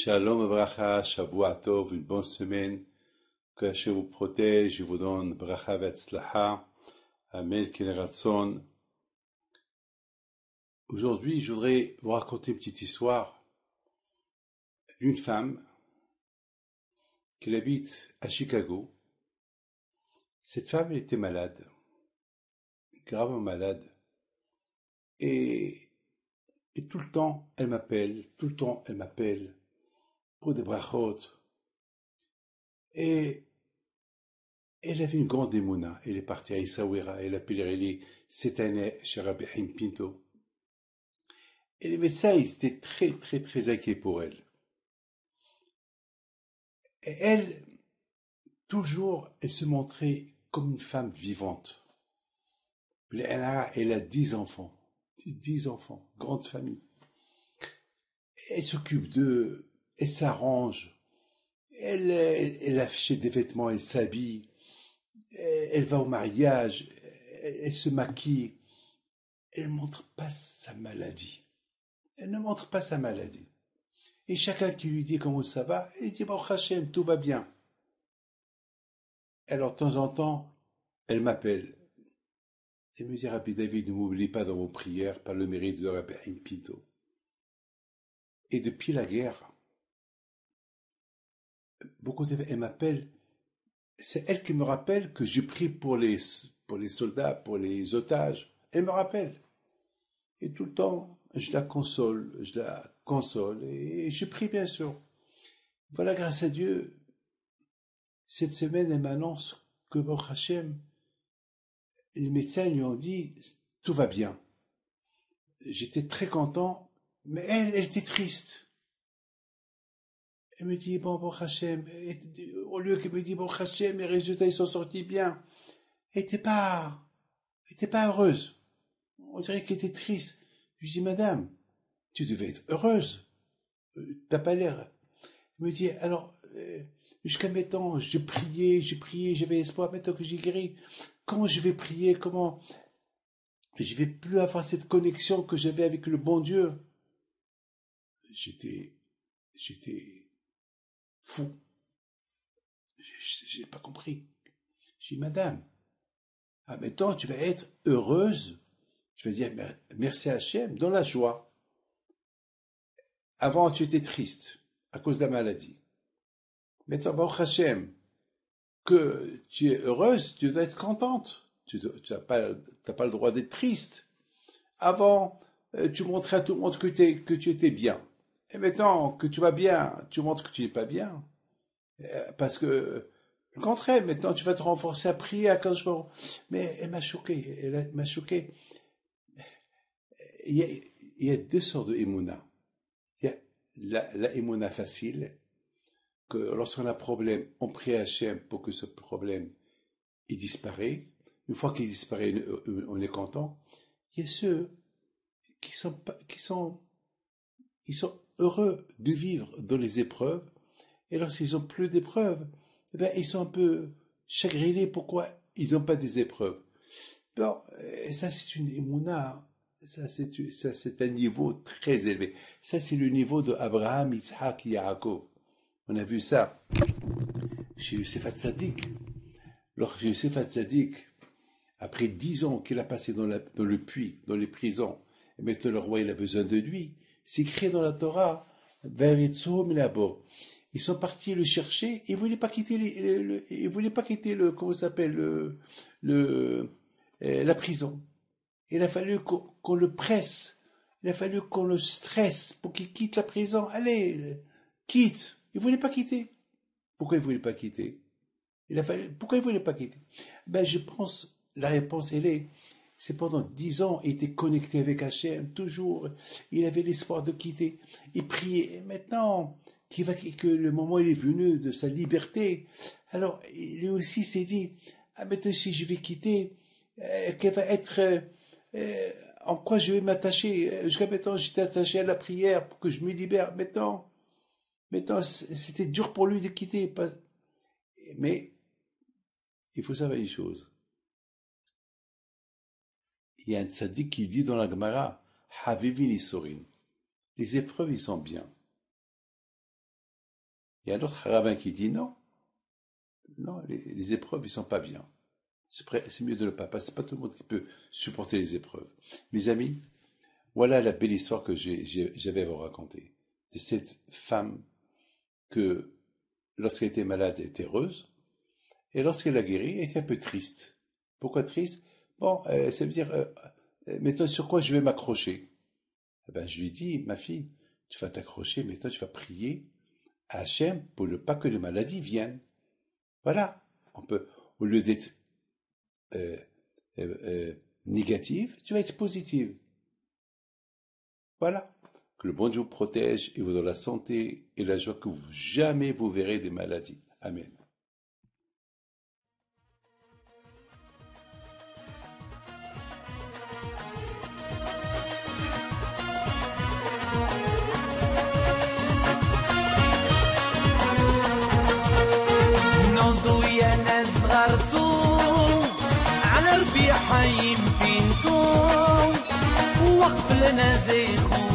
Shalom Abracha, Shavua Tov, une bonne semaine. Que Hachem vous protège et vous donne bracha ve'atzlacha. Amen, ken ratson. Aujourd'hui, je voudrais vous raconter une petite histoire d'une femme qui habite à Chicago. Cette femme, elle était malade, gravement malade. Et tout le temps, elle m'appelle, pour des brachot. Et elle avait une grande émouna. Elle est partie à Essaouira, elle a pèleriné cette année chez Rabbi Haim Pinto. Et les médecins, ils étaient très inquiets pour elle. Et elle, toujours, elle se montrait comme une femme vivante. Elle a 10 enfants. 10 enfants, grande famille. Elle s'occupe d'eux, elle s'arrange, elle affiche des vêtements, elle s'habille, elle va au mariage, elle se maquille. Elle ne montre pas sa maladie. Elle ne montre pas sa maladie. Et chacun qui lui dit comment ça va, il dit Baruch Hashem, tout va bien. Alors de temps en temps, elle m'appelle. Elle me dit Rabbi David, ne m'oublie pas dans vos prières par le mérite de Rabbi Haim Pinto. Et depuis la guerre, elle m'appelle. C'est elle qui me rappelle que je prie pour les soldats, pour les otages. Elle me rappelle. Et tout le temps, je la console et je prie bien sûr. Voilà, grâce à Dieu, cette semaine, elle m'annonce que Baruch Hashem, les médecins lui ont dit tout va bien. J'étais très content, mais elle était triste. Elle me dit bon Baruch Hashem, au lieu qu'elle me dise Baruch Hashem, mes résultats ils sont sortis bien. Elle n'était pas heureuse. On dirait qu'elle était triste. Je lui dis madame, tu devais être heureuse. T'as pas l'air. Elle me dit alors jusqu'à maintenant je priais, j'avais espoir. Maintenant que j'ai guéri, comment je vais prier, comment je vais plus avoir cette connexion que j'avais avec le bon Dieu. J'étais fou. J'ai pas compris. J'ai dit, madame, maintenant tu vas être heureuse. Je vais dire merci à Hachem, dans la joie. Avant tu étais triste à cause de la maladie. Maintenant, Baruch Hachem, que tu es heureuse, tu dois être contente. Tu n'as pas le droit d'être triste. Avant, tu montrais à tout le monde que tu étais bien. Et maintenant que tu vas bien, tu montres que tu n'es pas bien. Parce que, le contraire, maintenant tu vas te renforcer à prier à Kadosh Baruch Hu. Mais elle m'a choqué. Il y a deux sortes de émouna. Il y a la émouna facile, que lorsqu'on a un problème, on prie à Hachem pour que ce problème il disparaît. Une fois qu'il disparaît, on est content. Il y a ceux ils sont heureux de vivre dans les épreuves, et lorsqu'ils ont plus d'épreuves, ils sont un peu chagrinés pourquoi ils n'ont pas des épreuves. Bon, et ça c'est une émouna, ça c'est un niveau très élevé. Ça c'est le niveau de Abraham, Yitzhak, Yaakov. On a vu ça chez Yosef Hatzadik. Lorsque Yosef Hatzadik, après 10 ans qu'il a passé dans le puits, dans les prisons, et maintenant le roi il a besoin de lui, c'est écrit dans la Torah, ils sont partis le chercher, ils voulaient pas quitter comment ça s'appelle, la prison. Il a fallu qu'on le presse, il a fallu qu'on le stresse pour qu'il quitte la prison. Allez, quitte. Il voulait pas quitter. Pourquoi il voulait pas quitter? Pourquoi il voulait pas quitter? Je pense, la réponse c'est pendant 10 ans, il était connecté avec Hachem, toujours, il avait l'espoir de quitter, il priait, et maintenant, que le moment il est venu de sa liberté, alors, lui aussi s'est dit, maintenant si je vais quitter, quelle va être, en quoi je vais m'attacher? Jusqu'à maintenant, j'étais attaché à la prière pour que je me libère, maintenant, c'était dur pour lui de quitter, mais, il faut savoir une chose. Il y a un tzaddik qui dit dans la Gemara, Havivi Nisorin. Les épreuves, ils sont bien. Il y a un autre rabbin qui dit non, non, les épreuves, ils sont pas bien. C'est mieux de ne pas passer. C'est pas tout le monde qui peut supporter les épreuves. Mes amis, voilà la belle histoire que j'avais à vous raconter. De cette femme que, lorsqu'elle était malade, elle était heureuse. Et lorsqu'elle a guéri, elle était un peu triste. Pourquoi triste? Bon, ça veut dire, maintenant sur quoi je vais m'accrocher? Eh ben, je lui dis, ma fille, tu vas t'accrocher, maintenant tu vas prier à Hachem pour ne pas que les maladies viennent. Voilà. On peut, au lieu d'être euh, négative, tu vas être positive. Voilà. Que le bon Dieu vous protège et vous donne la santé et la joie que vous jamais vous verrez des maladies. Amen. نوضوا يا ناس غرتوا على ربيع حي بينتو وقف لنا زي خو